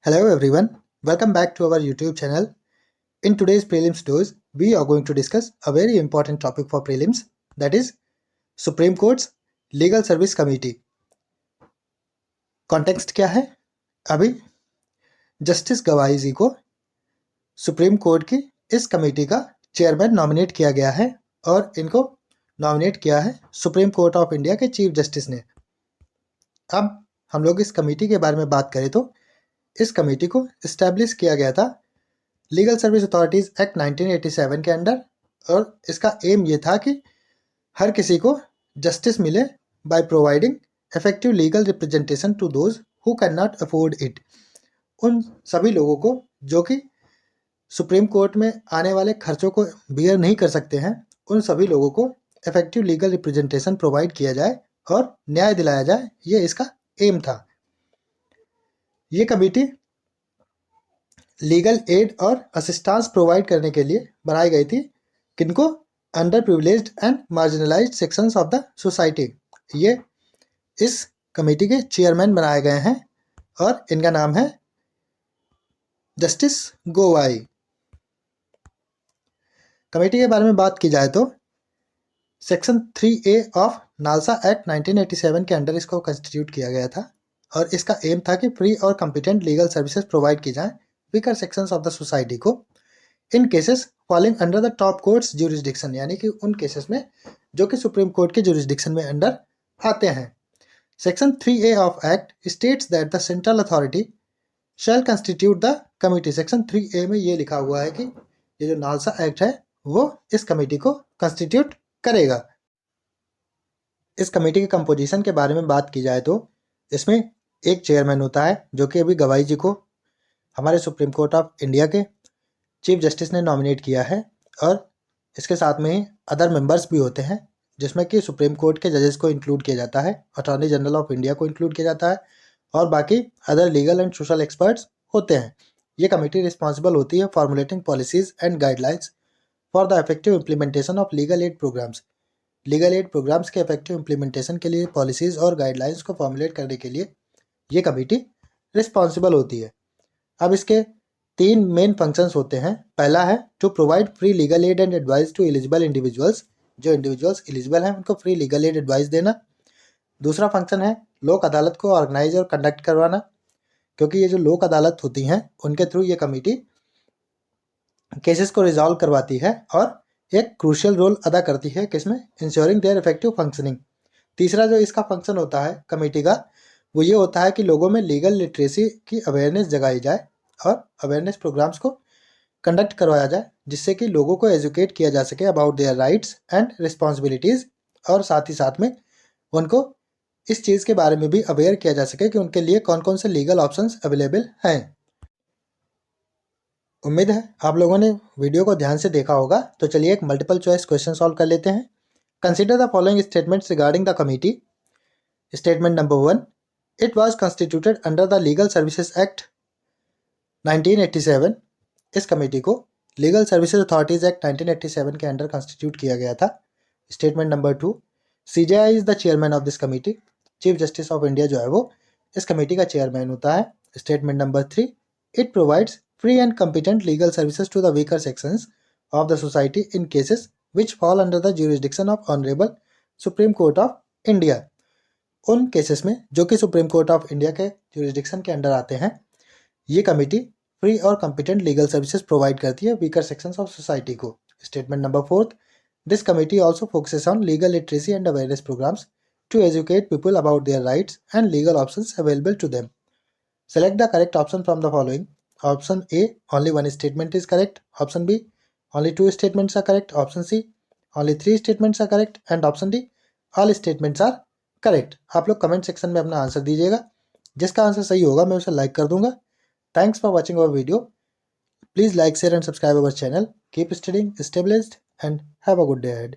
Hello everyone, welcome back to our YouTube channel. In today's prelims dose, we are going to discuss a very important topic for prelims, that is Supreme Court's Legal Service Committee. Context क्या है? अभी justice गवाई जी को supreme court की इस committee का chairman nominate किया गया है और इनको नॉमिनेट किया है सुप्रीम कोर्ट ऑफ इंडिया के चीफ जस्टिस ने। अब हम लोग इस कमेटी के बारे में बात करें तो इस कमेटी को इस्टेब्लिश किया गया था लीगल सर्विस अथॉरिटीज़ एक्ट 1987 के अंडर, और इसका एम ये था कि हर किसी को जस्टिस मिले by providing effective legal representation to those who can not afford it. उन सभी लोगों को जो कि सुप्रीम कोर्ट में आने वाले खर्चों को बियर नहीं कर सकते हैं, उन सभी लोगों को इफेक्टिव लीगल रिप्रेजेंटेशन प्रोवाइड किया जाए और न्याय दिलाया जाए, ये इसका एम था। ये कमेटी लीगल एड और असिस्टेंस प्रोवाइड करने के लिए बनाई गई थी, किनको? Under privileged and marginalised sections of the society. ये इस कमेटी के चेयरमैन बनाए गए हैं और इनका नाम है जस्टिस गोवाई। कमेटी के बारे में बात की जाए तो section 3A of NALSA act 1987 के अंडर इसको कंस्टिट्यूट किया गया था और इसका एम था कि फ्री और कॉम्पिटेंट लीगल सर्विसेज प्रोवाइड की जाए weaker sections of the society को in cases falling under the top court's jurisdiction, यानी कि उन केसेस में जो कि सुप्रीम कोर्ट के ज्यूरिसडिक्शन में अंडर आते हैं। Section 3A of act states that the central authority shall constitute the committee. Section 3A में ये लिखा हुआ है कि ये जो नालसा एक्ट है वो इस कमेटी को कंस्टिट्यूट करेगा। इस कमेटी के कंपोजिशन के बारे में बात की जाए तो इसमें एक चेयरमैन होता है जो कि अभी गवाई जी को हमारे सुप्रीम कोर्ट ऑफ इंडिया के चीफ जस्टिस ने नॉमिनेट किया है, और इसके साथ में ही अदर मेंबर्स भी होते हैं जिसमें कि सुप्रीम कोर्ट के जजेस को इंक्लूड किया जाता है, अटॉर्नी जनरल ऑफ इंडिया को इंक्लूड किया जाता है और बाकी other legal and social experts होते हैं। ये कमेटी रिस्पॉन्सिबल होती है formulating policies and guidelines for the effective implementation of legal aid programmes. Legal aid programmes के इफेक्टिव इम्प्लीमेंटेशन के लिए पॉलिसीज और गाइडलाइंस को फॉर्मुलेट करने के लिए ये कमेटी रिस्पॉन्सिबल होती है। अब इसके 3 मेन फंक्शंस होते हैं। पहला है to provide free legal aid and advice to eligible individuals, जो इंडिविजुअल्स एलिजिबल हैं उनको फ्री लीगल एड एडवाइस देना। दूसरा फंक्शन है लोक अदालत को ऑर्गेनाइज और कंडक्ट करवाना, क्योंकि ये जो लोक अदालत होती हैं उनके थ्रू ये कमेटी केसेस को रिजॉल्व करवाती है और एक क्रूशियल रोल अदा करती है किसमें? Ensuring their effective functioning. तीसरा जो इसका फंक्शन होता है कमेटी का वो ये होता है कि लोगों में लीगल लिटरेसी की अवेयरनेस जगाई जाए और अवेयरनेस प्रोग्राम्स को कंडक्ट करवाया जाए, जिससे कि लोगों को एजुकेट किया जा सके about their rights and responsibilities, और साथ ही साथ में उनको इस चीज़ के बारे में भी अवेयर किया जा सके कि उनके लिए कौन कौन से लीगल ऑप्शंस अवेलेबल हैं। उम्मीद है आप लोगों ने वीडियो को ध्यान से देखा होगा, तो चलिए एक मल्टीपल चॉइस क्वेश्चन सॉल्व कर लेते हैं। Consider the following statements regarding the committee. Statement number 1, it was constituted under the legal services act 1987। इस कमेटी को लीगल सर्विसेज अथॉरिटीज़ एक्ट 1987 के अंडर कंस्टिट्यूट किया गया था। Statement number 2, CJI is the chairman of this committee. Chief justice of India जो है वो इस कमेटी का चेयरमैन होता है। Statement number 3, it provides free and competent legal services to the weaker sections of the society in cases which fall under the jurisdiction of Honorable Supreme Court of India। उन cases में जो कि supreme court of India के jurisdiction के under आते हैं, ये committee free और कॉम्पिटेंट लीगल सर्विसेज प्रोवाइड करती है वीकर सेक्शंस ऑफ सोसाइटी को। Statement number 4, this committee also focuses on legal literacy and awareness programmes to educate people about their rights and legal options available to them. Select the correct option from the following. Option A, only one statement is correct. Option B, only 2 statements are correct. Option C, only 3 statements are correct. And option D, all statements are correct। आप लोग comment section में अपना answer दीजिएगा। जिसका answer सही होगा मैं उसे लाइक कर दूंगा। Thanks for watching our video. Please like, share and subscribe our channel. Keep studying, stay blessed and have a good day ahead.